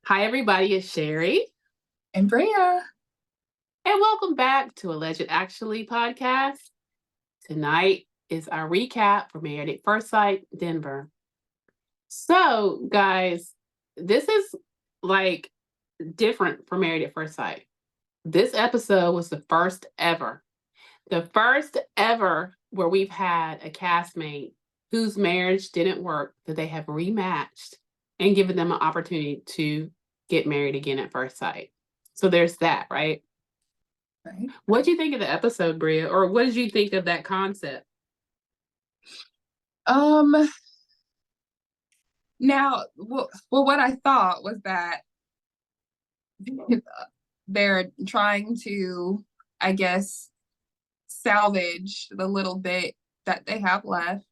Hi, everybody. It's Sherry, And Bria. and welcome back to Alleged Actually podcast. Tonight is our recap for Married at First Sight, Denver. So, guys, this is like different for Married at First Sight. This episode was the first ever where we've had a castmate whose marriage didn't work, that they have rematched and given them an opportunity to get married again at first sight. So there's that, right? Right. What do you think of the episode, Bria? Or what did you think of that concept? Um, what I thought was that they're trying to, I guess, salvage the little bit that they have left.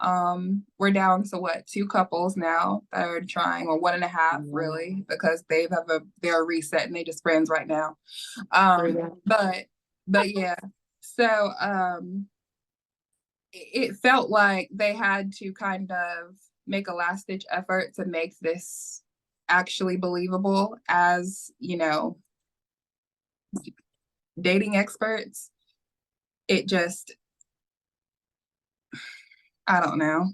We're down to two couples now that are trying, or one and a half really, because they're reset and they just friends right now. But yeah, so it felt like they had to kind of make a last-ditch effort to make this actually believable as, dating experts. It just, I don't know.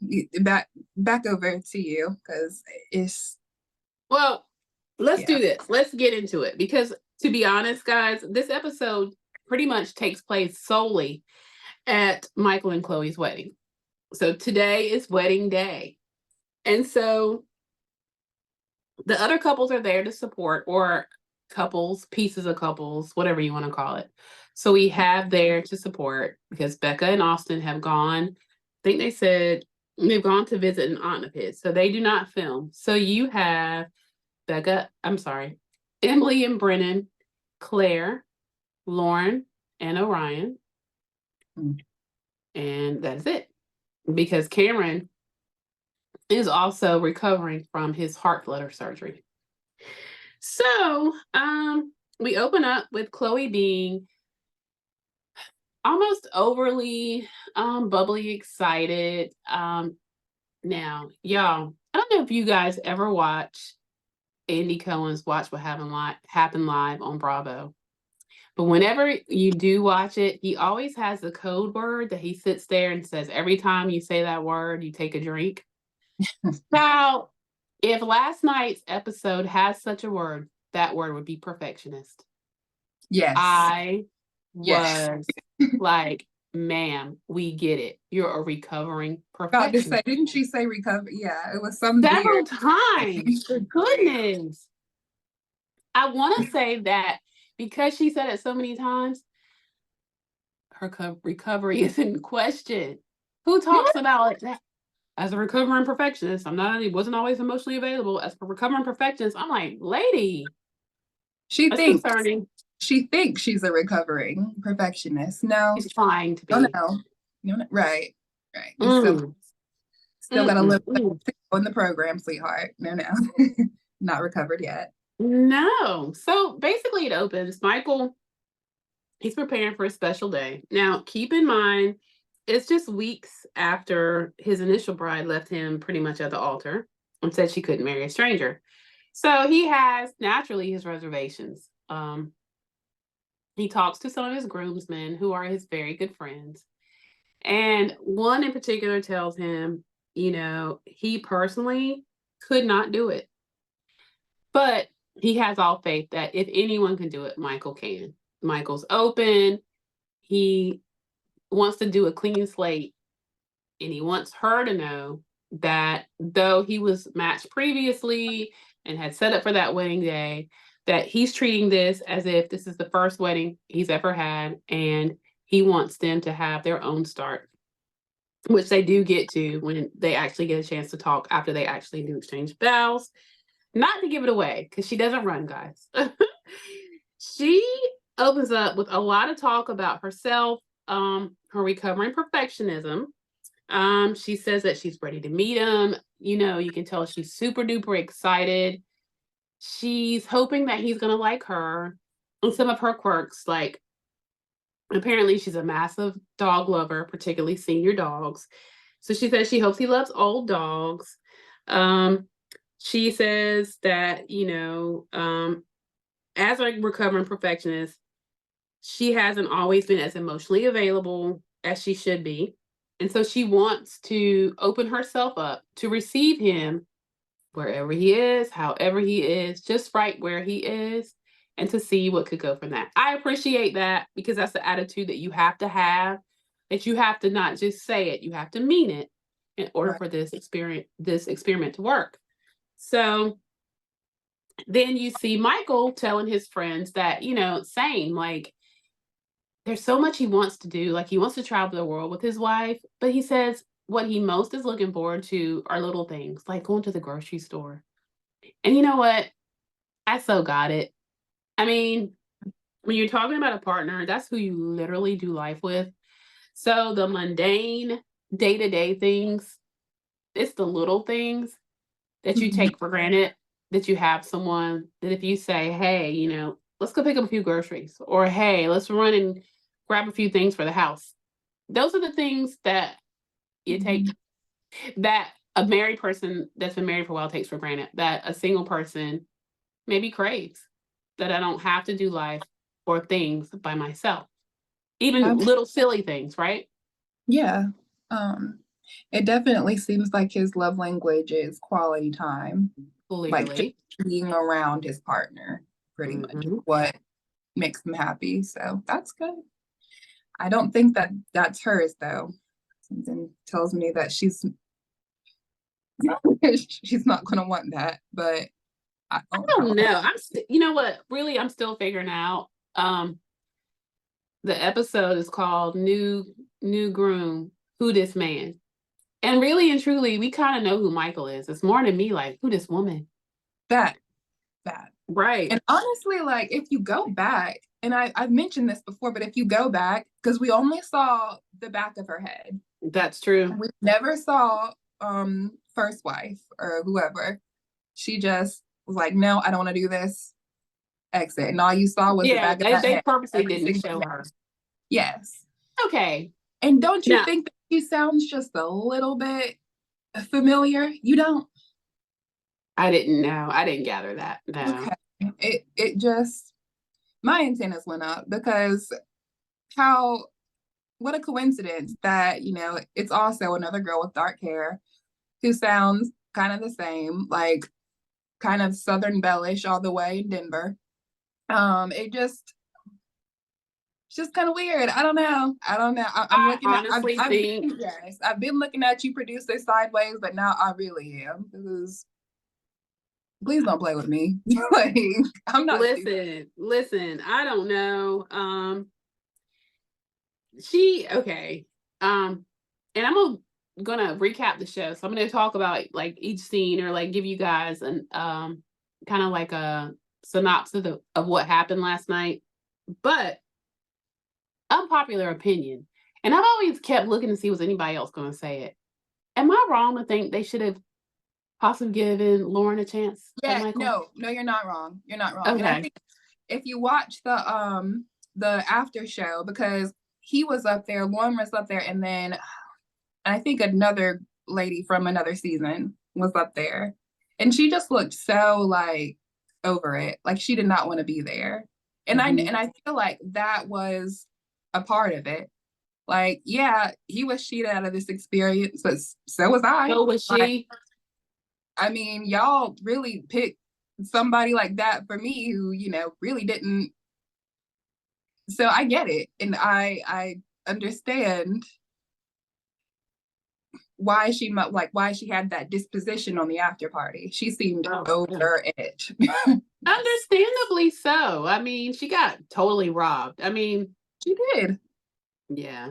Back over to you, because it's... Well, let's do this. Let's get into it. Because to be honest, guys, this episode pretty much takes place solely at Michael and Chloe's wedding. So today is wedding day. And so the other couples are there to support, or pieces of couples, whatever you want to call it. So we have there to support because Becca and Austin have gone. I think they said they've gone to visit an aunt of his. So they do not film. So you have Emily and Brennan, Claire, Lauren, and Orion. And that's it. Because Cameron is also recovering from his heart flutter surgery. So we open up with Chloe being almost overly bubbly excited. Now, y'all, I don't know if you guys ever watch Andy Cohen's Watch What Happened Live on Bravo. But whenever you do watch it, he always has a code word that he sits there and says, every time you say that word, you take a drink. Now, if last night's episode has such a word, that word would be perfectionist. Yes. I was like, ma'am, we get it. You're a recovering perfectionist. Didn't she say recover? Yeah, it was some several times. Goodness. I want to say that because she said it so many times, her recovery is in question. Who talks about it? As a recovering perfectionist, wasn't always emotionally available. As for recovering perfectionist, I'm like, lady, she thinks concerning. She thinks she's a recovering perfectionist. No, she's trying to be. No, right. You still got to live in the program, sweetheart. No, not recovered yet. No. So basically, it opens. Michael, he's preparing for a special day. Now, keep in mind, it's just weeks after his initial bride left him pretty much at the altar and said she couldn't marry a stranger. So he has naturally his reservations. He talks to some of his groomsmen who are his very good friends. And one in particular tells him, he personally could not do it. But he has all faith that if anyone can do it, Michael can. Michael's open. He wants to do a clean slate. And he wants her to know that though he was matched previously and had set up for that wedding day, that he's treating this as if this is the first wedding he's ever had, and he wants them to have their own start, which they do get to when they actually get a chance to talk after they actually do exchange vows. Not to give it away, because she doesn't run, guys. She opens up with a lot of talk about herself, her recovering perfectionism. She says that she's ready to meet him. You can tell she's super duper excited. She's hoping that he's gonna like her and some of her quirks. Like, apparently she's a massive dog lover, particularly senior dogs. So she says she hopes he loves old dogs. She says that, as a recovering perfectionist, she hasn't always been as emotionally available as she should be. And so she wants to open herself up to receive him wherever he is, however he is, just right where he is, and to see what could go from that. I appreciate that because that's the attitude that you have to have, that you have to not just say it, you have to mean it in order Right. for this experiment to work. So then you see Michael telling his friends that, same, like there's so much he wants to do. Like he wants to travel the world with his wife, but he says what he most is looking forward to are little things like going to the grocery store. And you know what? I so got it. I mean, when you're talking about a partner, that's who you literally do life with. So the mundane day to day things, it's the little things that you Mhm. take for granted that you have someone that if you say, hey, let's go pick up a few groceries, or hey, let's run and grab a few things for the house. Those are the things that you take, Mhm. that a married person that's been married for a while takes for granted, that a single person maybe craves, that I don't have to do life or things by myself. Even Abs- little silly things, right? Yeah. Um, it definitely seems like his love language is quality time, like just Clearly. being around his partner, pretty much Mhm. what makes him happy. So that's good. I don't think that that's hers though. Something tells me that she's she's not gonna want that, but I I don't don't know. know. You know what? Really, I'm still figuring out. The episode is called New Groom Who Dis Man. And really and truly, we kind of know who Michael is. It's more than me like, who this woman? That that. Right. And honestly, like if you go back, and I've mentioned this before, but if you go back, because we only saw the back of her head, That's true. we never saw first wife or whoever. She just was like, no, I don't want to do this. Exit. And all you saw was the Yeah, back of they, that they head purposely every didn't single show day. her. Yes. Okay. And don't you Now, think that she sounds just a little bit familiar? You don't? I didn't know. I didn't gather that. No. Okay. It just my antennas went up because how what a coincidence that, it's also another girl with dark hair who sounds kind of the same, like kind of Southern bellish all the way in Denver. It's just kind of weird. I don't know. I'm I looking at, honestly think, yes, I've been looking at you producer sideways, but now I really am. Because please don't play with me. Like, I'm not stupid. listen, I don't know. Okay. And gonna recap the show. So I'm gonna talk about like each scene or like give you guys an kind of like a synopsis of what happened last night. But unpopular opinion. And I've always kept looking to see was anybody else gonna say it. Am I wrong to think they should have possibly given Lauren a chance at Yeah, Michael? no, you're not wrong. You're not wrong. And I Okay. think if you watch the after show, because he was up there, Lauren was up there, and then I think another lady from another season was up there. And she just looked so like over it. Like she did not want to be there. And Mhm. I feel like that was a part of it. Like, yeah, he was cheated out of this experience, but so was I. So was Like, she. I mean, y'all really picked somebody like that for me who, really didn't. So I get it. And I understand why she had that disposition on the after party. She seemed Oh, yeah. over it. Yes, Understandably so. I mean, she got totally robbed. I mean, she did. yeah.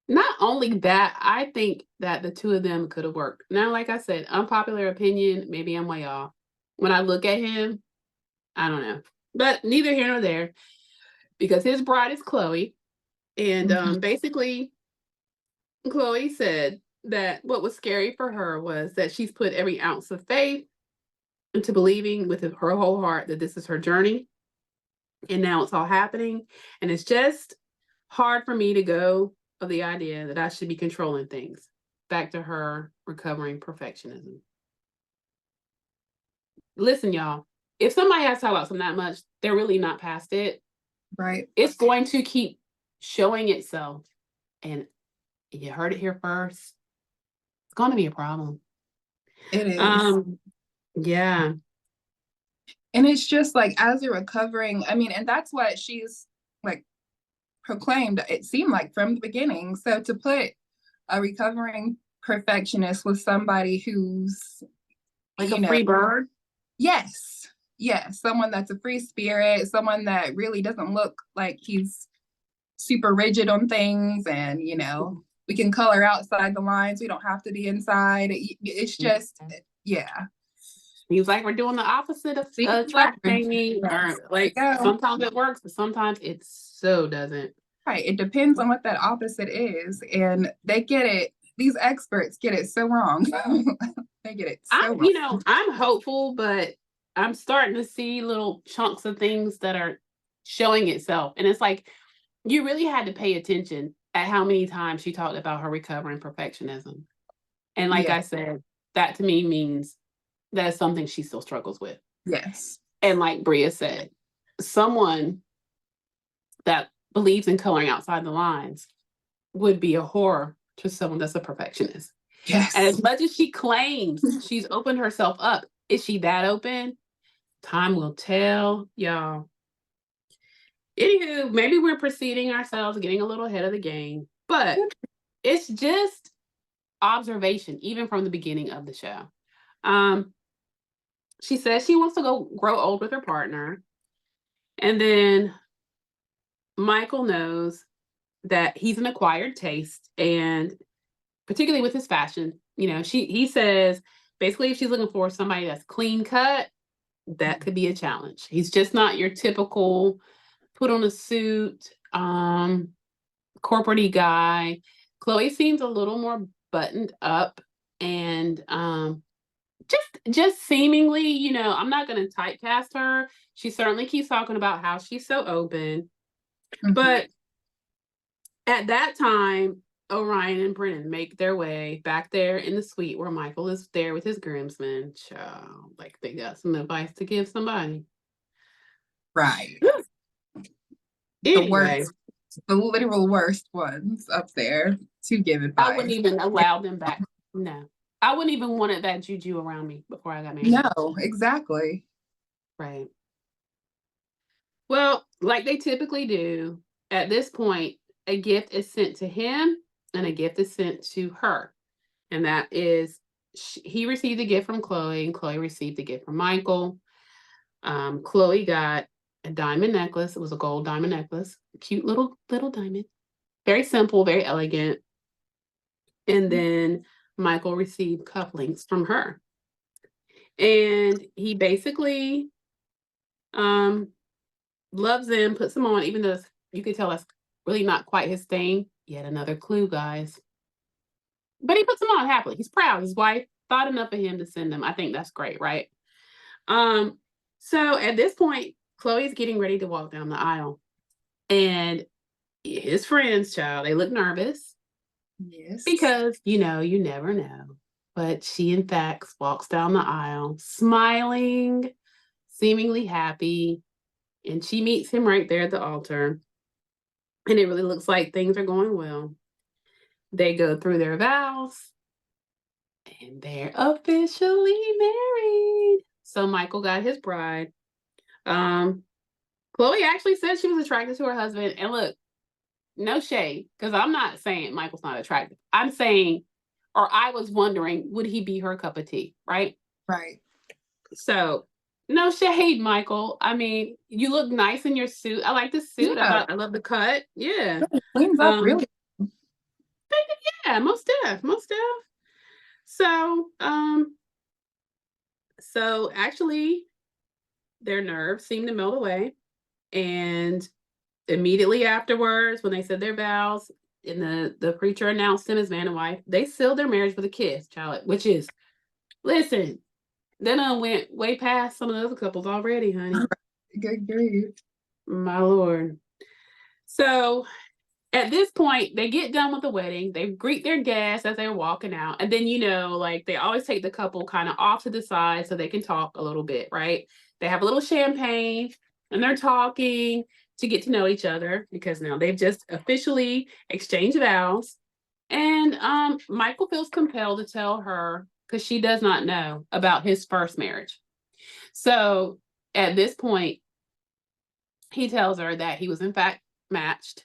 Not only that, I think that the two of them could have worked. Now, like I said, unpopular opinion, maybe I'm way off. When I look at him, I don't know. But neither here nor there, because his bride is Chloe. And Mhm. basically, Chloe said that what was scary for her was that she's put every ounce of faith into believing with her whole heart that this is her journey. And now it's all happening. And it's just hard for me to go of the idea that I should be controlling things. Back to her recovering perfectionism. listen, y'all, if somebody has to talk about something that much, they're really not past it. Right. It's going to keep showing itself. And you heard it here first. It's going to be a problem. It is. Yeah. And it's just like, as you're recovering, I mean, and that's what she's like proclaimed, it seemed like from the beginning. So to put a recovering perfectionist with somebody who's like a free bird. Yes. Yes. Someone that's a free spirit, someone that really doesn't look like he's super rigid on things, and we can color outside the lines, we don't have to be inside. It's just, yeah. Seems like we're doing the opposite of track painting. Or like sometimes it works, but sometimes it so doesn't. Right. It depends on what that opposite is, and they get it. These experts get it so wrong. They get it so wrong. I'm hopeful, but I'm starting to see little chunks of things that are showing itself, and it's like you really had to pay attention at how many times she talked about her recovering perfectionism, and like I said, that to me means that's something she still struggles with. Yes. And like Bria said, someone that believes in coloring outside the lines would be a horror to someone that's a perfectionist. Yes. And as much as she claims she's opened herself up, is she that open? Time will tell, y'all. Anywho, maybe we're preceding ourselves, getting a little ahead of the game, but it's just observation, even from the beginning of the show. She says she wants to go grow old with her partner. And then Michael knows that he's an acquired taste, and particularly with his fashion, he says basically if she's looking for somebody that's clean cut, that could be a challenge. He's just not your typical put on a suit, corporate-y guy. Chloe seems a little more buttoned up and just seemingly, I'm not going to typecast her. She certainly keeps talking about how she's so open. Mm-hmm. But at that time, Orion and Brennan make their way back there in the suite where Michael is there with his groomsmen. Child, like they got some advice to give somebody. Right. Anyway, the literal worst ones up there to give advice. I wouldn't even allow them back. No. I wouldn't even wanted that juju around me before I got married. No, exactly. Right. Well, like they typically do, at this point, a gift is sent to him and a gift is sent to her. And that is, he received a gift from Chloe and Chloe received a gift from Michael. Chloe got a diamond necklace. It was a gold diamond necklace. Cute little diamond. Very simple, very elegant. And then Michael received cufflinks from her. And he basically loves them, puts them on, even though you could tell that's really not quite his thing. Yet another clue, guys. But he puts them on happily. He's proud. His wife thought enough of him to send them. I think that's great, right? So at this point, Chloe's getting ready to walk down the aisle. And his friends, child, they look nervous. Yes. Because, you never know. But she, in fact, walks down the aisle, smiling, seemingly happy. And she meets him right there at the altar. And it really looks like things are going well. They go through their vows. And they're officially married. So Michael got his bride. Chloe actually said she was attracted to her husband. And look, no shade, because I'm not saying Michael's not attractive. I'm saying, or I was wondering, would he be her cup of tea, right? Right. So, no shade, Michael. I mean, you look nice in your suit. I like the suit. Yeah. I love the cut. Yeah. It cleans up really. Yeah, most def. So actually, their nerves seemed to melt away. And immediately afterwards, when they said their vows, and the preacher announced them as man and wife, they sealed their marriage with a kiss, child, which is, listen, they done went way past some of the other couples already, honey. Good grief. My Lord. So at this point, they get done with the wedding. They greet their guests as they're walking out. And then, like they always take the couple kind of off to the side so they can talk a little bit, right? They have a little champagne and they're talking to get to know each other because now they've just officially exchanged vows. And Michael feels compelled to tell her because she does not know about his first marriage. So at this point, he tells her that he was in fact matched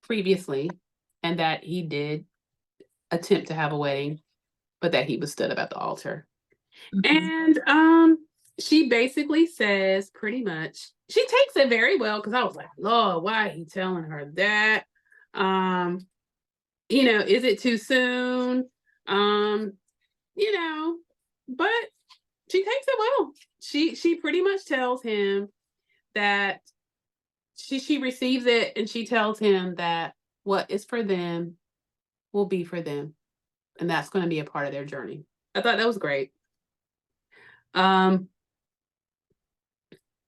previously and that he did attempt to have a wedding, but that he was stood up at the altar. And she basically says pretty much, she takes it very well because I was like, Lord, why are he telling her that? Is it too soon? But she takes it well. She pretty much tells him that she receives it and she tells him that what is for them will be for them. And that's going to be a part of their journey. I thought that was great.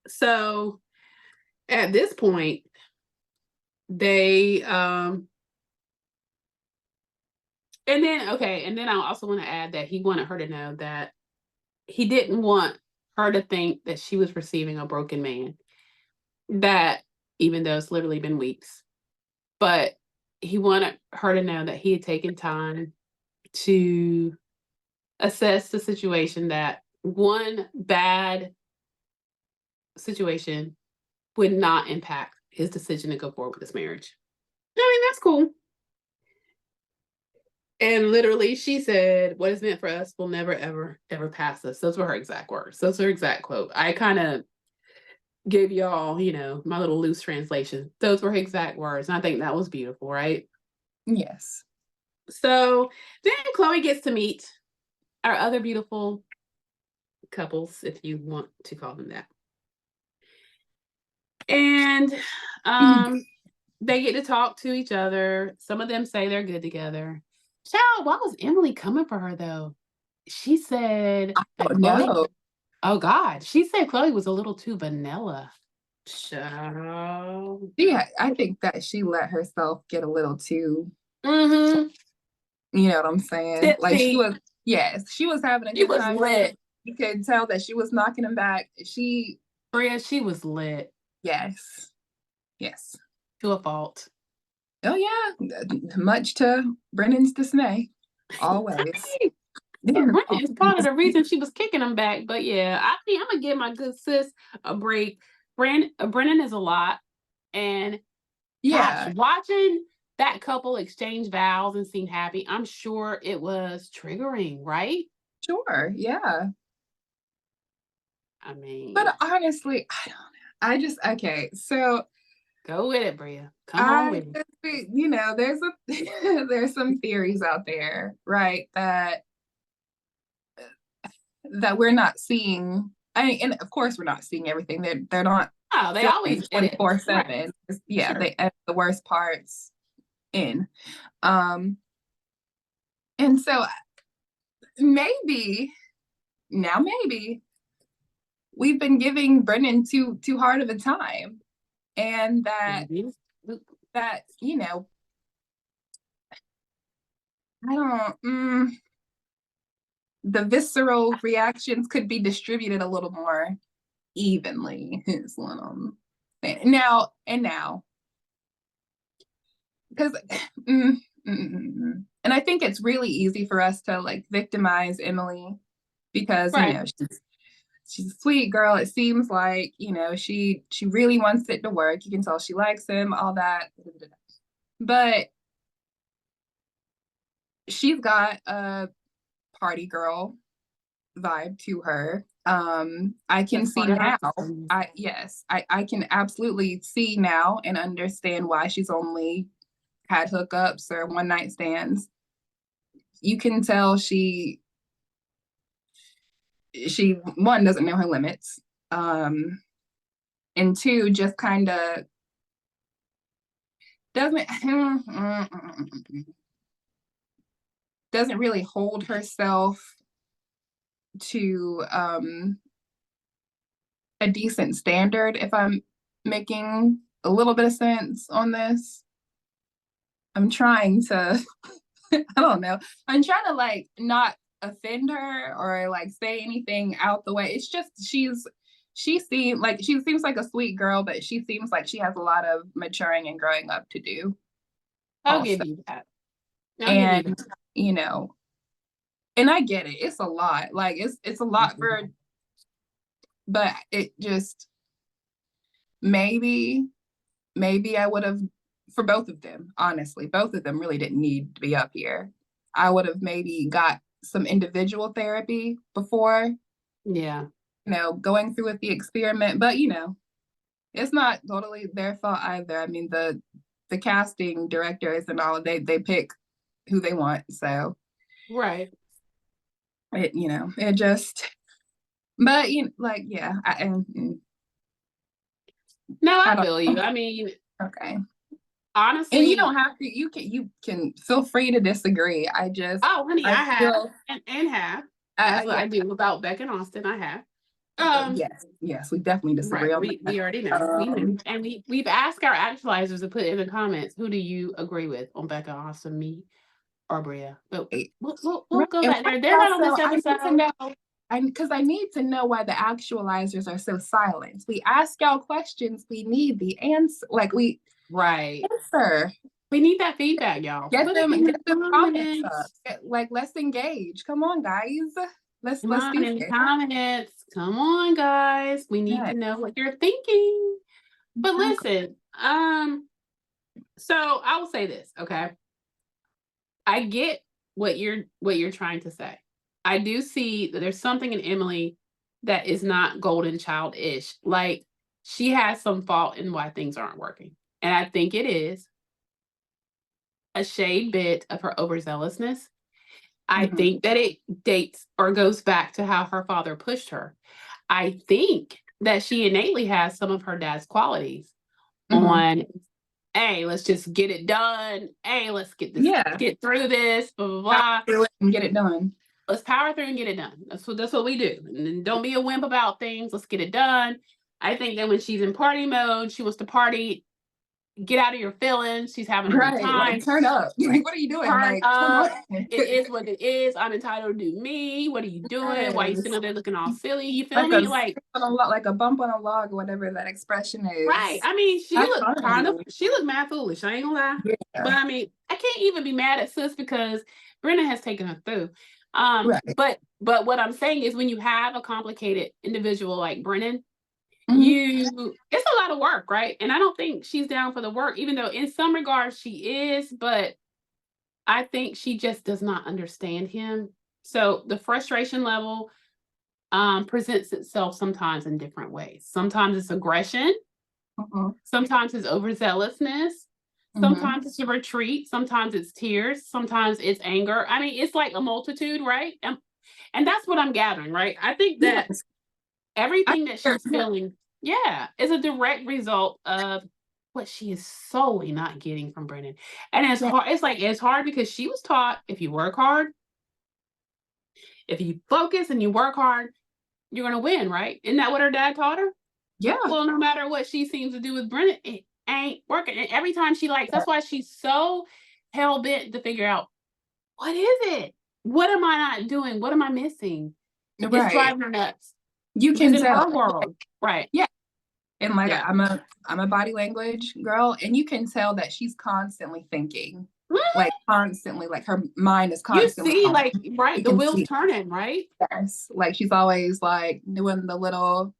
So at this point, they and then I also want to add that he wanted her to know that he didn't want her to think that she was receiving a broken man. That even though it's literally been weeks, but he wanted her to know that he had taken time to assess the situation, that one bad situation would not impact his decision to go forward with this marriage. I mean, that's cool. And literally, she said, what is meant for us will never, ever, ever pass us. Those were her exact words. Those are her exact quote. I kind of gave y'all, my little loose translation. Those were her exact words. And I think that was beautiful, right? Yes. So then Chloe gets to meet our other beautiful couples, if you want to call them that. And they get to talk to each other. Some of them say they're good together. Child, why was Emily coming for her though? She said no. Oh God. She said Chloe was a little too vanilla. Child. Yeah, I think that she let herself get a little too You know what I'm saying? Tipsy. Like she was having a good time. Lit. You could tell that she was knocking him back. Bria, she was lit. Yes. To a fault. Oh yeah. Much to Brennan's dismay. Always. Brennan is part of the reason she was kicking him back. But yeah, I think I'm gonna give my good sis a break. Brennan is a lot. And gosh, watching that couple exchange vows and seem happy, I'm sure it was triggering, right? Sure, yeah. I mean, but honestly, I don't know. Okay, so go with it, Bria. Come on with it. There's some theories out there, right, that we're not seeing. And of course we're not seeing everything. They're not. Oh, they always 24/7. Right. Yeah, sure. They edit the worst parts in. And so maybe we've been giving Brennan too hard of a time, and that I don't. The visceral reactions could be distributed a little more evenly. Is what I'm saying. Now, because and I think it's really easy for us to like victimize Emily because right. She's a sweet girl. It seems like she really wants it to work. You can tell she likes him, all that. But she's got a party girl vibe to her. I can see now. I can absolutely see now and understand why she's only had hookups or one night stands. You can tell she one doesn't know her limits, and two just kind of doesn't really hold herself to a decent standard, if I'm making a little bit of sense on this. I'm trying to I don't know. I'm trying to like not offend her or like say anything out the way. It's just she seems like a sweet girl, but she seems like she has a lot of maturing and growing up to do I'll also. give you that. I'll give you And that. you know, and I get it. It's a lot. Like it's a lot for, but it just maybe I would have, for both of them, honestly, both of them really didn't need to be up here. I would have maybe got some individual therapy before, Yeah. going through with the experiment. But it's not totally their fault either. I mean, the casting directors and all, they pick who they want. So Right. it just, but like, yeah, No, I I don't feel you. I mean, okay. And you honestly, don't have to, you can feel free to disagree. oh honey, I I have feel, and have. As what yeah, I do about Beck and Austin, I have. Um, yes, we definitely disagree right. on We that. already know. We know. And we've asked our actualizers to put in the comments, who do you agree with on Becca, Austin, me, or Bria? But Right. we'll Right. go And back there. They're not on this also, I need to episode. know, because I need to know why the actualizers are so silent. We ask y'all questions, we need the answer. Like we Right. answer. We need that feedback, y'all. Put it in Get the them comments up. comments. Let's engage. Come on, guys. Come Let's on do in the this. comments. Come on, guys. We need Yeah, to know what you're thinking. But exactly. listen, so I will say this, okay? I get what you're trying to say. I do see that there's something in Emily that is not golden child-ish. Like she has some fault in why things aren't working. And I think it is a shade bit of her overzealousness. I Mhm. think that it dates or goes back to how her father pushed her. I think that she innately has some of her dad's qualities Mhm. on, hey, let's just get it done. Hey, let's Yeah. get through this, blah, blah, Power blah. through it and get it done. Let's power through and get it done. That's what we do. And then don't be a wimp about things. Let's get it done. I think that when she's in party mode, she wants to party, get out of your feelings. She's having a good Right. Like time. turn up. Like, what are you doing? Turn Like, come up. on. It is what it is. I'm entitled to do me. What are you doing? Why are you sitting Yes. up there looking all silly? You feel Like a me? Like, like a bump on a log, or whatever that expression right. is. I mean, Have fun. she looked mad foolish. I ain't gonna lie. But Yeah. I mean, I can't even be mad at sis because Brenda has taken her through. Right. But what I'm saying is when you have a complicated individual like Brennan, Hmm. it's a lot of work, right? And I don't think she's down for the work, even though in some regards she is, but I think she just does not understand him. So the frustration level presents itself sometimes in different ways. Sometimes it's aggression, Hmm. sometimes it's overzealousness, Hmm. sometimes it's a retreat, sometimes it's tears, sometimes it's anger. I mean, it's like a multitude, right? And that's what I'm gathering, right? I think that Yes. I everything that hear she's that. feeling, yeah, is a direct result of what she is solely not getting from Brennan. And it's Yeah. hard, it's hard because she was taught if you work hard, if you focus and you work hard, you're gonna win, right? Isn't that what her dad taught her? Yeah. Well, no matter what she seems to do with Brennan, it ain't working. And every time she likes, that's why she's so hell bent to figure out what is it? What am I not doing? What am I missing? It's Right. driving her nuts You because can in tell. her world, right? Yeah. And like Yeah. I'm a body language girl, and you can tell that she's constantly thinking, Mhm. like constantly, like her mind is You constantly see, going. like, right, You the can wheels see, turning, right? yes, like she's always like doing the little,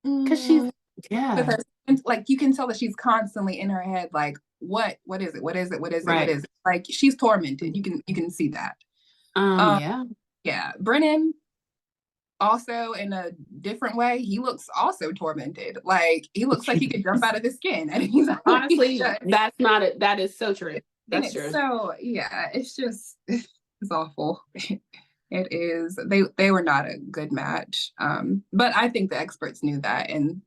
Because she's, mm, with yeah, her, and, like you can tell that she's constantly in her head, like what is it? What is it? What is it? What right. is it? Like she's tormented. You can see that. Um, Yeah. yeah, Brennan also in a different way, he looks also tormented. Like he looks like he could jump out of his skin, and he's always Honestly, just, that's not it. That is so true. and That's it's true. so yeah, it's just it's awful. It is. They were not a good match. But I think the experts knew that, and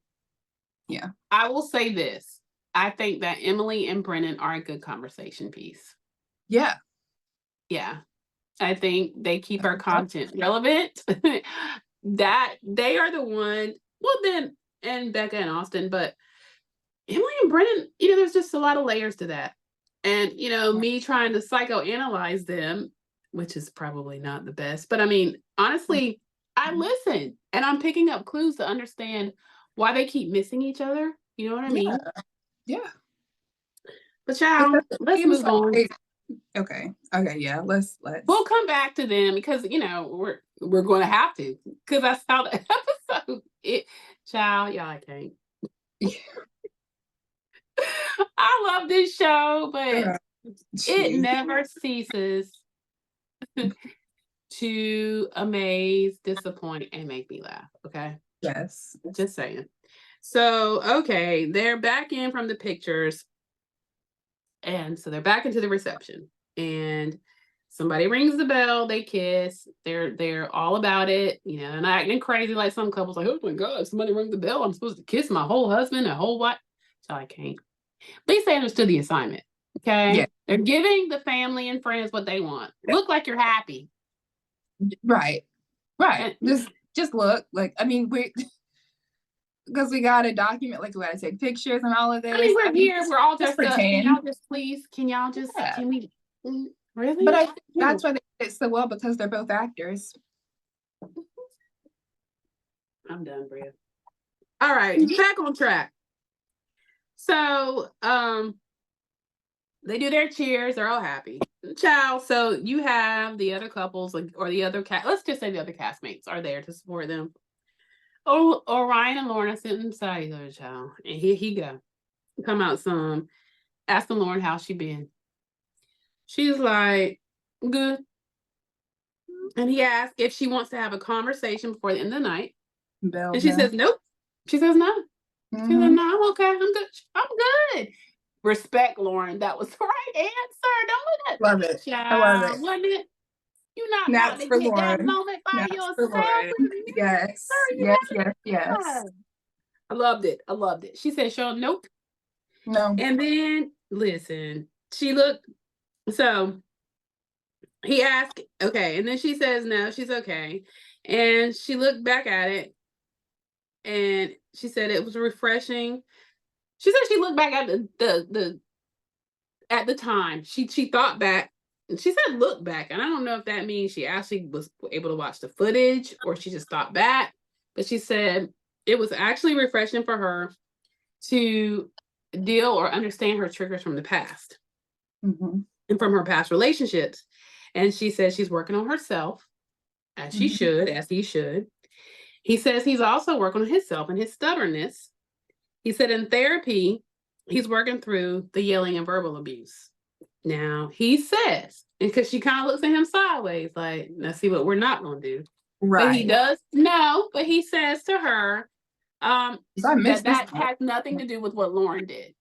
yeah, I will say this. I think that Emily and Brennan are a good conversation piece. yeah, Yeah. I think they keep our content relevant. That they are the one, well, then, and Becca and Austin, but Emily and Brennan, there's just a lot of layers to that. And, me trying to psychoanalyze them, which is probably not the best. But I mean, honestly, I listen and I'm picking up clues to understand why they keep missing each other. You know what I Yeah, mean? yeah. But Because child, it let's seems move on. like okay, okay, yeah. We'll Let's. come back to them because we're going to have to because that's how the episode. Child, y'all, I can't. I love this show, but it Jeez. never ceases to amaze, disappoint, and make me laugh. Okay. Yes. Just saying. So, okay, they're back in from the pictures. And so they're back into the reception. And somebody rings the bell, they kiss, they're all about it, and acting crazy like some couples, like, oh my God, somebody rang the bell. I'm supposed to kiss my whole husband, a whole what? So I can't. At least they understood the assignment. Yeah. Okay. They're giving the family and friends what they want. Look like you're happy. Right. Right. And Just look like I mean we because we got to document like we got to take pictures and all of I mean, this. we're here, we're all Just dressed up. Can pretend. y'all just please, Yeah. can we really? But I think that's why they did it so well because they're both actors. I'm done, Bria. All right, back on track. So, they do their cheers. They're all happy. Ciao. So you have the other couples, like, or the other let's just say the other castmates are there to support them. Oh, Orion and Lauren are sitting beside each other, child. And here he go. Come out some, asking Lauren how she been. She's like, good. And he asks if she wants to have a conversation before the end of the night. And she says, nope. She says, no. She says, no, I'm okay. I'm good. I'm good. Respect, Lauren. That was the right answer. Don't Love it. I love it. wasn't it? You're not about Snaps to for get that Lauren. moment by Snaps for yourself. Lauren. Yes. Yes. Yes. Yes. I loved it. I loved it. She said, "Sure, nope." No. And then listen, she looked. So he asked, okay, and then she says, no, she's okay. And she looked back at it, and she said it was refreshing. She said she looked back at the at the time. She thought back. She said look back, and I don't know if that means she actually was able to watch the footage or she just thought back. But she said it was actually refreshing for her to deal or understand her triggers from the past and from her past relationships. And she says she's working on herself, as she should, as he should. He says he's also working on himself and his stubbornness. He said in therapy, he's working through the yelling and verbal abuse. Now, he says, because she kind of looks at him sideways, like, let's see what we're not going to do. Right. But he does know, but he says to her that has nothing to do with what Lauren did.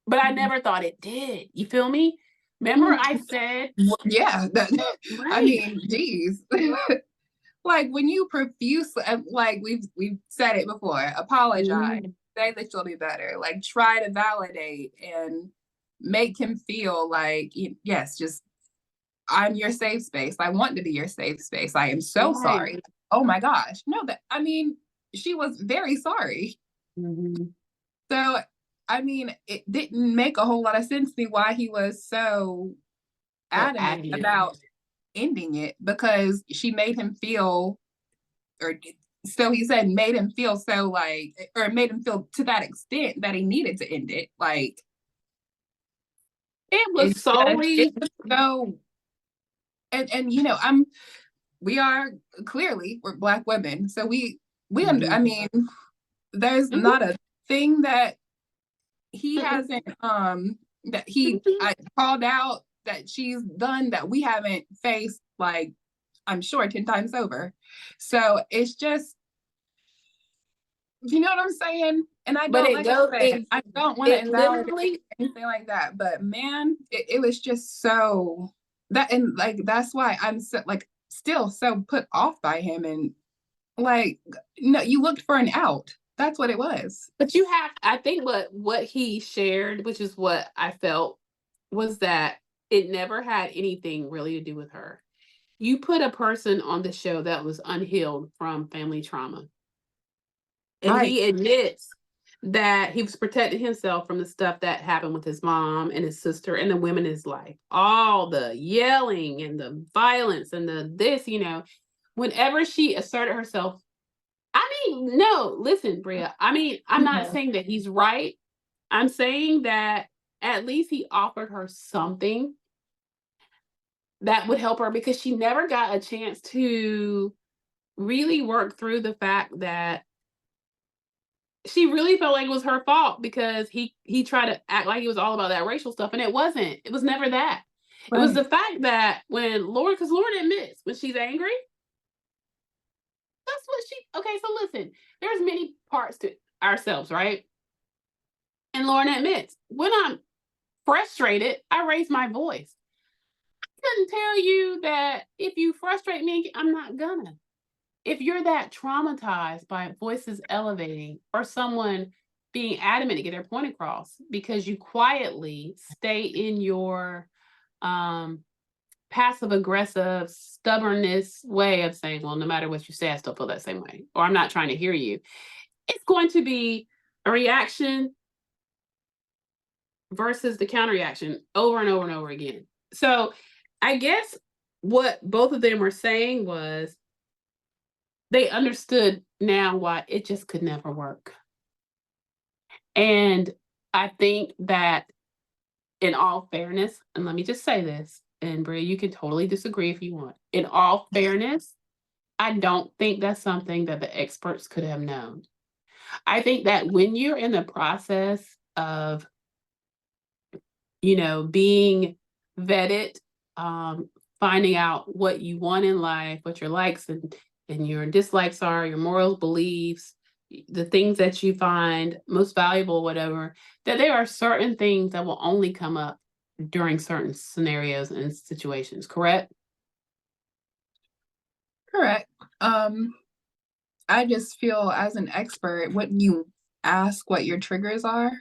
But I never thought it did. You feel me? Remember I said? Yeah. Right. I mean, geez. Like when you profuse, like we've said it before, apologize, say that you'll do better, like try to validate and make him feel like, yes, just I'm your safe space. I want to be your safe space. I am so sorry. Oh my gosh. No, I mean, she was very sorry. So, I mean, it didn't make a whole lot of sense to me why he was so adamant about ending it, because she made him feel, or so he said, made him feel so like, or made him feel to that extent that he needed to end it. Like, it was solely so, and we are clearly, we're Black women, so I mean, there's not a thing that he hasn't that he called out that she's done that we haven't faced, like, I'm sure 10 times over. So it's just, you know what I'm saying? And I don't, I don't want to invalidate anything like that, but man, it was just so that, and like that's why I'm so, like, still so put off by him. And like, no, you looked for an out. That's what it was. But I think what he shared, which is what I felt, was that it never had anything really to do with her. You put a person on the show that was unhealed from family trauma. And he admits that he was protecting himself from the stuff that happened with his mom and his sister and the women in his life. All the yelling and the violence and the this, whenever she asserted herself. I mean, no, listen, Bria. I mean, I'm not Yeah. saying that he's right. I'm saying that at least he offered her something that would help her because she never got a chance to really work through the fact that she really felt like it was her fault because he tried to act like it was all about that racial stuff, and it wasn't. It was never that. It was Right. the fact that when Lauren, because Lauren admits when she's angry, that's what she. Okay, so listen, there's many parts to ourselves, right? And Lauren admits when I'm frustrated, I raise my voice. I couldn't tell you that if you frustrate me, I'm not gonna. If you're that traumatized by voices elevating or someone being adamant to get their point across because you quietly stay in your passive aggressive stubbornness way of saying, well, no matter what you say, I still feel that same way, or I'm not trying to hear you, it's going to be a reaction versus the counter reaction over and over and over again. So I guess what both of them were saying was they understood now why it just could never work. And I think that in all fairness, and let me just say this, and Bria, you can totally disagree if you want. In all fairness, I don't think that's something that the experts could have known. I think that when you're in the process of, being vetted, finding out what you want in life, what your likes and your dislikes are, your morals, beliefs, the things that you find most valuable, whatever, that there are certain things that will only come up during certain scenarios and situations, correct? Correct. I just feel as an expert, wouldn't you ask what your triggers are?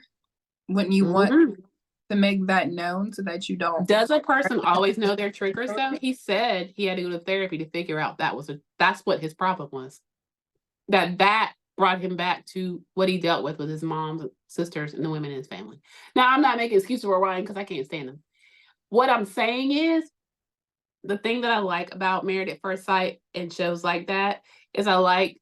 Wouldn't you want Mhm. to make that known so that you don't? Does a person always know their triggers though? He said he had to go to therapy to figure out that's what his problem was. That brought him back to what he dealt with his mom's sisters and the women in his family. Now, I'm not making excuses for Orion because I can't stand him. What I'm saying is the thing that I like about Married at First Sight and shows like that is I like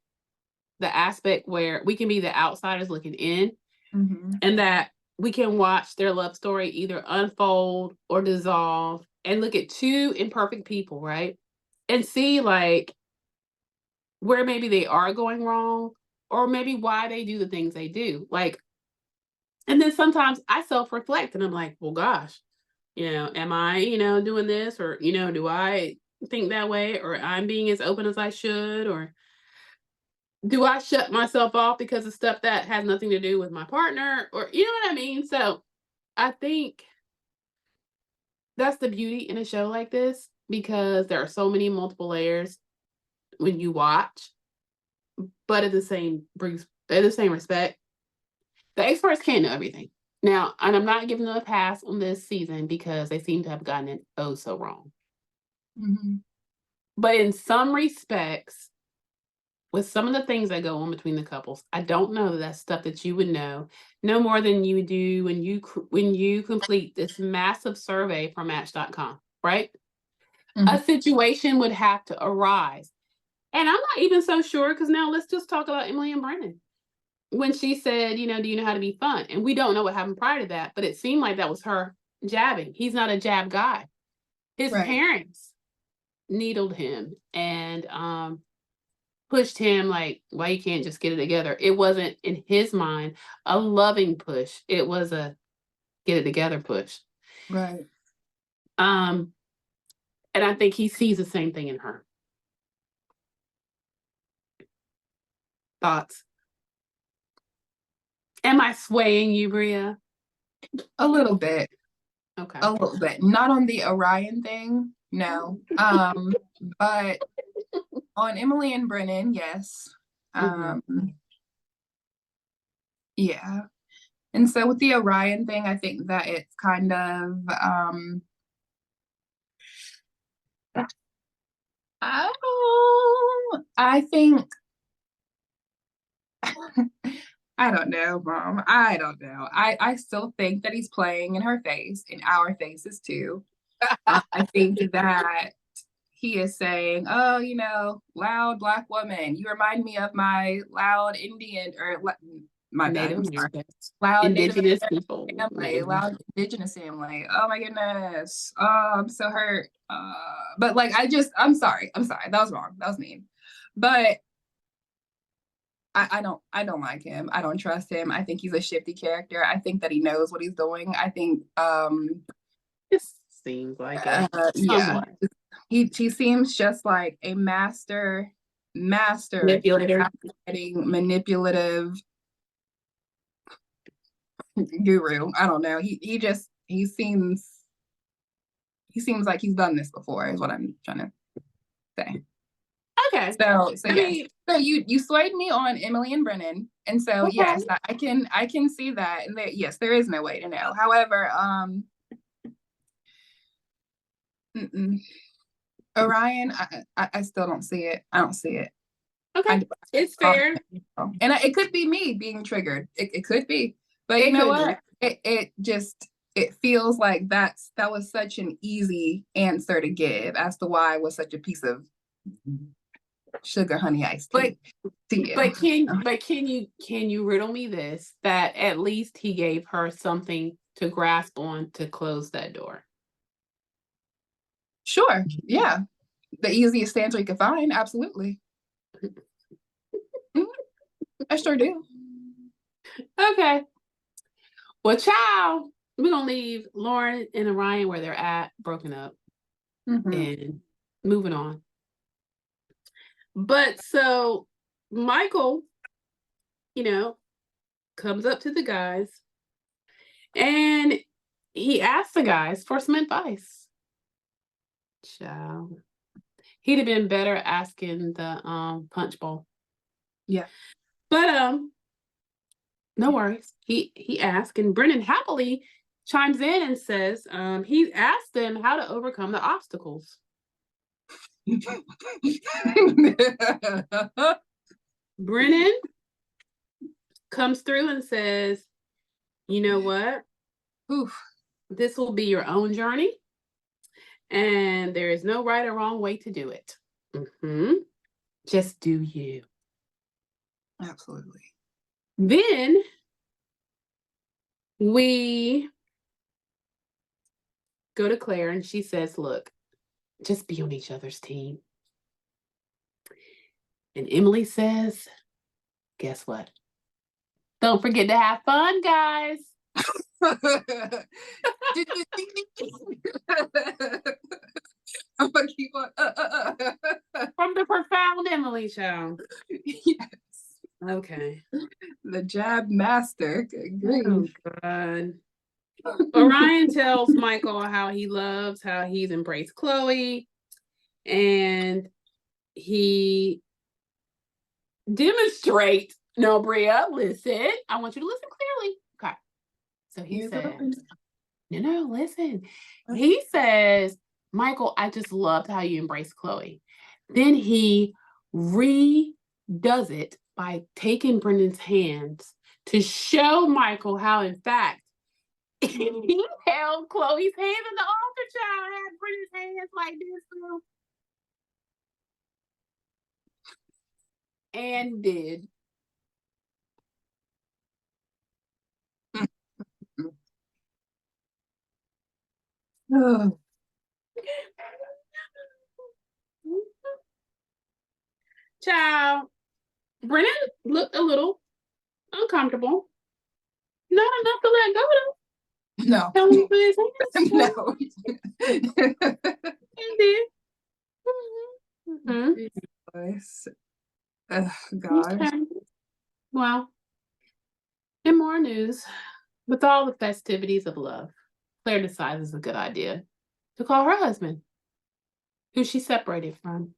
the aspect where we can be the outsiders looking in Mhm. and that we can watch their love story either unfold or dissolve and look at two imperfect people, right? And see like where maybe they are going wrong or maybe why they do the things they do. Like, and then sometimes I self reflect and I'm like, well, gosh, am I, doing this or, do I think that way or I'm being as open as I should or do I shut myself off because of stuff that has nothing to do with my partner or, you know what I mean? So I think that's the beauty in a show like this because there are so many multiple layers when you watch, but at the same respect, the experts can't know everything. Now, and I'm not giving them a pass on this season because they seem to have gotten it oh so wrong. Mhm. But in some respects, with some of the things that go on between the couples, I don't know that that's stuff that you would know no more than you do when you complete this massive survey from Match.com, right? Mhm. A situation would have to arise. And I'm not even so sure because now let's just talk about Emily and Brennan. When she said, do you know how to be fun? And we don't know what happened prior to that, but it seemed like that was her jabbing. He's not a jab guy. His Right. parents needled him and pushed him like, why you can't just get it together. It wasn't in his mind a loving push. It was a get it together push. Right. Um, and I think he sees the same thing in her. Thoughts? Am I swaying you, Bria? A little bit. Okay. A little bit. Not on the Orion thing, no. But on Emily and Brennan, yes. Mhm. Yeah. And so with the Orion thing, I think that it's kind of I think I don't know, Mom. I don't know. I still think that he's playing in her face, in our faces too. I think that he is saying, "Oh, you know, loud Black woman. You remind me of my loud Indian or my bad. Native I'm sorry. Americans, Loud Native indigenous American people. family, loud indigenous family. Oh my goodness. Oh, I'm so hurt. But like, I'm sorry. I'm sorry. That was wrong. That was mean. But I don't like him. I don't trust him. I think he's a shifty character. I think that he knows what he's doing. I think It seems like it yeah. somewhat. He seems just like a master Manipulator. manipulative guru. I don't know. He seems like he's done this before, is what I'm trying to say. Okay. So I yes. mean, So you swayed me on Emily and Brennan, and so okay. yes, I can see that, and yes, there is no way to know. However, Orion, I still don't see it. I don't see it. Okay. It's fair. And it could be me being triggered. It could be, but you It know could what? It just it feels like that was such an easy answer to give as to why I was such a piece of sugar honey iced tea. But can you riddle me this, that at least he gave her something to grasp on to close that door? Sure. Yeah. The easiest answer you could find. Absolutely. I sure do. Okay. Well, child, we're gonna leave Lauren and Orion where they're at, broken up, and moving on. But so Michael, you know, comes up to the guys and he asks the guys for some advice. Child. He'd have been better asking the punch bowl. Yeah. But no worries. He asked, and Brennan happily chimes in and says he asked them how to overcome the obstacles. Brennan comes through and says, you know what? Oof. This will be your own journey, and there is no right or wrong way to do it. Just do you. Absolutely. Then we go to Claire, and she says, look, just be on each other's team. And Emily says, guess what? Don't forget to have fun, guys. I'm gonna keep on. From the profound Emily show. Yes. Okay. The jab master. Good grief. Oh, God. Orion tells Michael how he's embraced Chloe, and he demonstrates. No, Bria, listen. I want you to listen clearly. Okay. So he says, no, listen. He says, Michael, I just loved how you embraced Chloe. Then he redoes it by taking Brendan's hands to show Michael how, in fact, he held Chloe's hand in the altar child, had Brendan's hands like this too. And did. Child, Brennan looked a little uncomfortable. Not enough to let go of. No. No. And did. God. Okay. Well, in more news, with all the festivities of love, Claire decides it's a good idea to call her husband, who she separated from,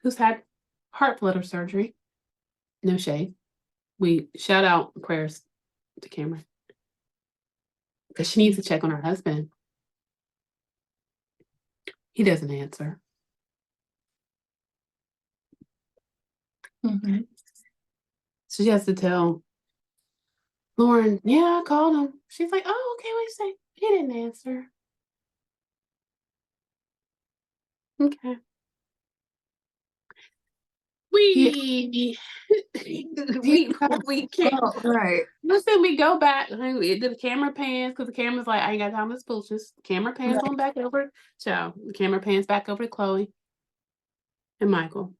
who's had heart flutter surgery. No shade. We shout out prayers to Cameron, because she needs to check on her husband. He doesn't answer. So she has to tell Lauren, yeah, I called him. She's like, oh, okay, wait a second. He didn't answer. Okay. He, We he we can't right. listen, we go back. The camera pans because the camera's like, I ain't got time to spooches. Camera pans on back over. So the camera pans back over to Chloe and Michael.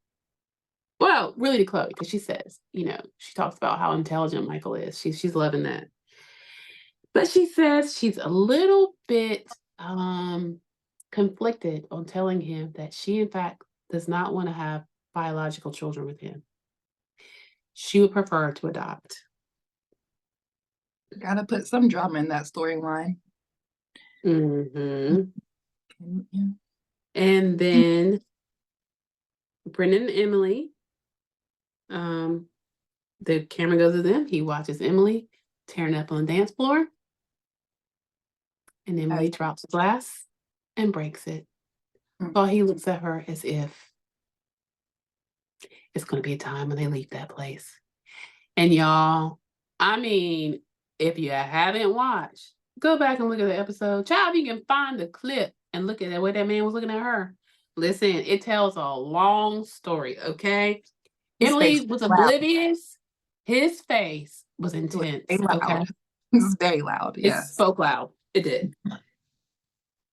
Well, really to Chloe, because she says, she talks about how intelligent Michael is. She's loving that. But she says she's a little bit conflicted on telling him that she, in fact, does not want to have biological children with him. She would prefer to adopt. Gotta put some drama in that storyline. Mm-hmm. Yeah. And then Brendan and Emily, the camera goes to them. He watches Emily tearing up on the dance floor. And Emily drops a glass and breaks it. While he looks at her as if it's going to be a time when they leave that place. And y'all, I mean, if you haven't watched, go back and look at the episode. Child, you can find the clip and look at the way that man was looking at her. Listen, it tells a long story, okay? Emily was oblivious. His face was intense, okay? It was very loud, yes. It spoke loud. It did.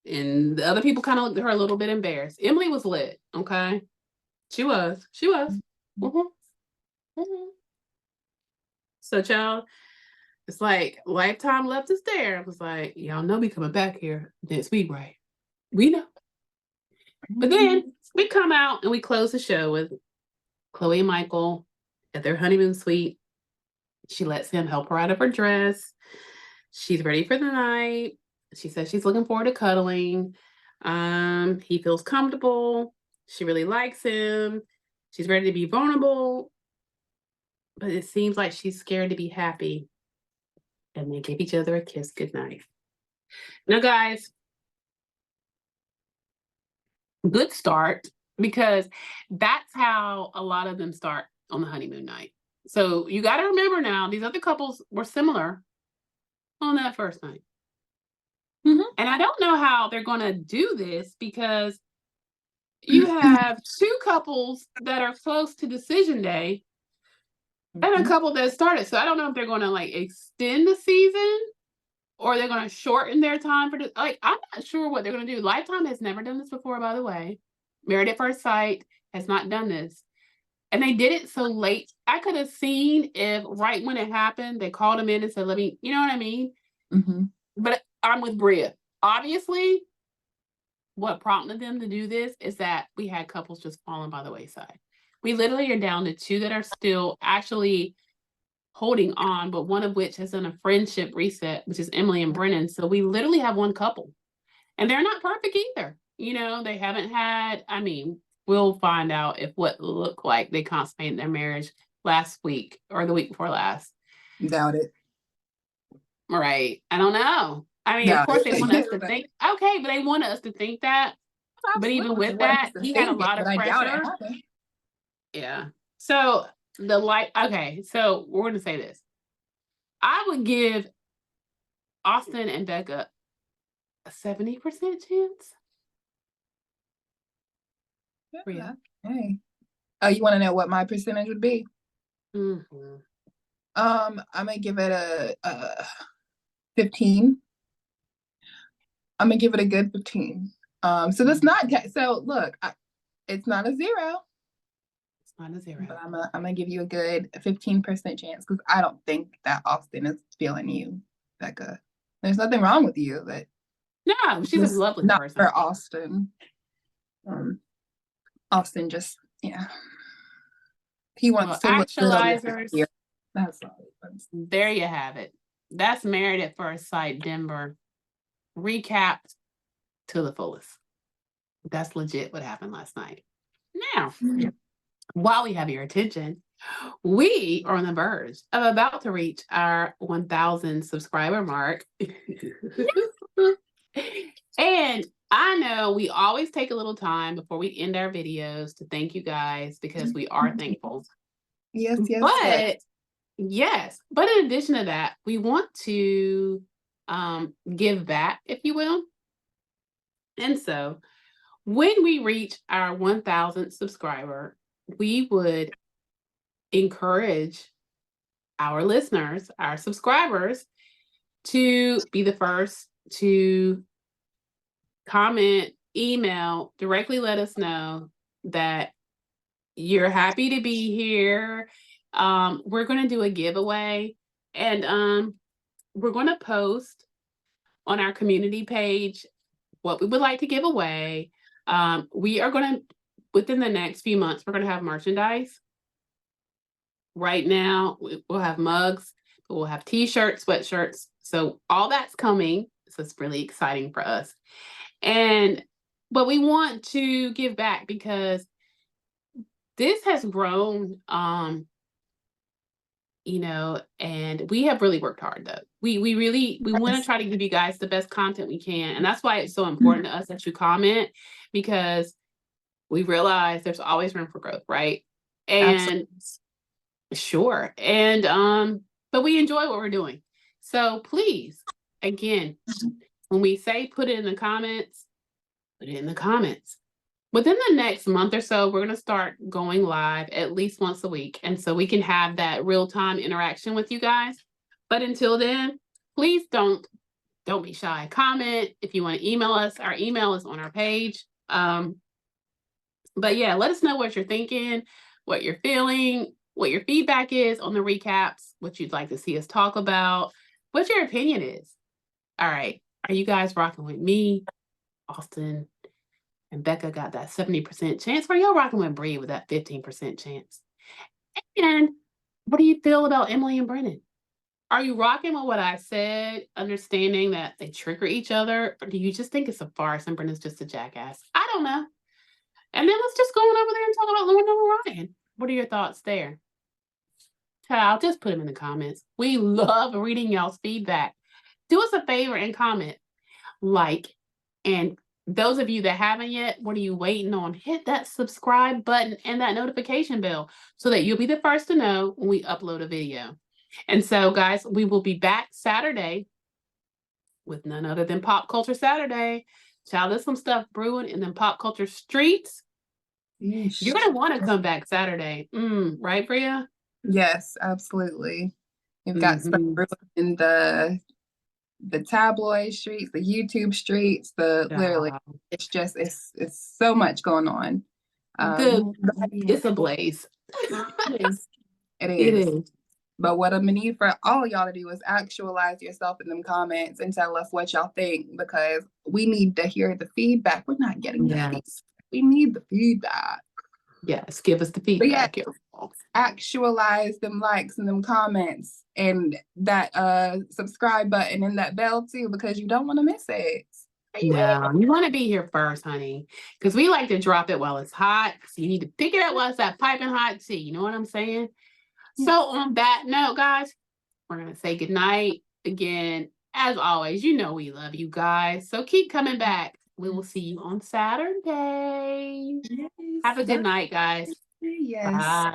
And the other people kind of looked at her a little bit embarrassed. Emily was lit, okay? She was. Mm-hmm. Mm-hmm. So, child, it's like Lifetime left us there. I was like, y'all know we coming back here next week, right? We know. But then we come out and we close the show with Chloe and Michael at their honeymoon suite. She lets him help her out of her dress. She's ready for the night. She says she's looking forward to cuddling. He feels comfortable. She really likes him. She's ready to be vulnerable. But it seems like she's scared to be happy. And they give each other a kiss goodnight. Now, guys, good start, because that's how a lot of them start on the honeymoon night. So you got to remember now, these other couples were similar on that first night. Mm-hmm. And I don't know how they're going to do this, because you have two couples that are close to decision day and a couple that started. So I don't know if they're going to like extend the season or they're going to shorten their time for this. Like, I'm not sure what they're going to do. Lifetime has never done this before, by the way. Married at First Sight has not done this. And they did it so late. I could have seen if right when it happened, they called him in and said, let me, you know what I mean? Mm-hmm. But I'm with Bria. Obviously, what prompted them to do this is that we had couples just falling by the wayside. We literally are down to two that are still actually holding on, but one of which has done a friendship reset, which is Emily and Brennan. So we literally have one couple. And they're not perfect either. They haven't had, we'll find out if what looked like they consummated their marriage last week or the week before last. Doubt it. Right. I don't know. Of course they want us to think, okay, but they want us to think that. But even with that, he had a lot of pressure. Yeah. So so we're going to say this. I would give Austin and Becca a 70% chance. Yeah. Okay. Oh, you want to know what my percentage would be? Mm-hmm. I'm gonna give it a 15. I'm gonna give it a good 15. So that's not so. Look, it's not a 0. It's not a 0. But I'm gonna give you a good 15% chance, because I don't think that Austin is feeling you, Becca. There's nothing wrong with you, but no, she's a lovely not person. for Austin. Austin just he wants to look good on the. That's all. There you have it. That's Married at First Sight Denver, recapped to the fullest. That's legit what happened last night. Now, while we have your attention, we are on the verge of about to reach our 1,000 subscriber mark. And I know we always take a little time before we end our videos to thank you guys, because we are thankful. Yes. But Yes. But in addition to that, we want to give back, if you will. And so when we reach our 1,000th subscriber, we would encourage our listeners, our subscribers, to be the first to comment, email, directly let us know that you're happy to be here. We're going to do a giveaway, and we're going to post on our community page what we would like to give away. We are going to, within the next few months, we're going to have merchandise. Right now, we'll have mugs, we'll have t-shirts, sweatshirts. So all that's coming. So it's really exciting for us. But we want to give back because this has grown, and we have really worked hard though. We want to try to give you guys the best content we can. And that's why it's so important to us that you comment, because we realize there's always room for growth, right? And Absolutely. sure. And but we enjoy what we're doing. So please, again, when we say put it in the comments, put it in the comments. Within the next month or so, we're going to start going live at least once a week. And so we can have that real-time interaction with you guys. But until then, please don't be shy. Comment if you want to email us. Our email is on our page. But yeah, let us know what you're thinking, what you're feeling, what your feedback is on the recaps, what you'd like to see us talk about, what your opinion is. All right. Are you guys rocking with me? Austin and Becca got that 70% chance. Or y'all rocking with Bria with that 15% chance? And what do you feel about Emily and Brennan? Are you rocking with what I said, understanding that they trigger each other? Or do you just think it's a farce and Brennan's just a jackass? I don't know. And then let's just go on over there and talk about Luna and Orion. What are your thoughts there? Child, just put them in the comments. We love reading y'all's feedback. Do us a favor and comment, like, and those of you that haven't yet, what are you waiting on? Hit that subscribe button and that notification bell so that you'll be the first to know when we upload a video. And so, guys, we will be back Saturday with none other than Pop Culture Saturday. Child, there's some stuff brewing in them pop culture streets. You're going to want to come back Saturday. Right, Bria? Yes, absolutely. We've got stuff in the tabloid streets, the YouTube streets, literally, it's just it's so much going on. It's a blaze. It is. But what I'm gonna need for all y'all to do is actualize yourself in them comments and tell us what y'all think, because we need to hear the feedback. We're not getting the feedback. We need the feedback. Yes, give us the feedback. Actualize them likes and them comments and that subscribe button and that bell too, because you don't want to miss it. No, you want to be here first, honey, because we like to drop it while it's hot. So you need to pick it up while it's that piping hot tea. You know what I'm saying? So on that note, guys, we're going to say goodnight again. As always, you know we love you guys. So keep coming back. We will see you on Saturday. Yes, have a good night, guys. Yes. Bye.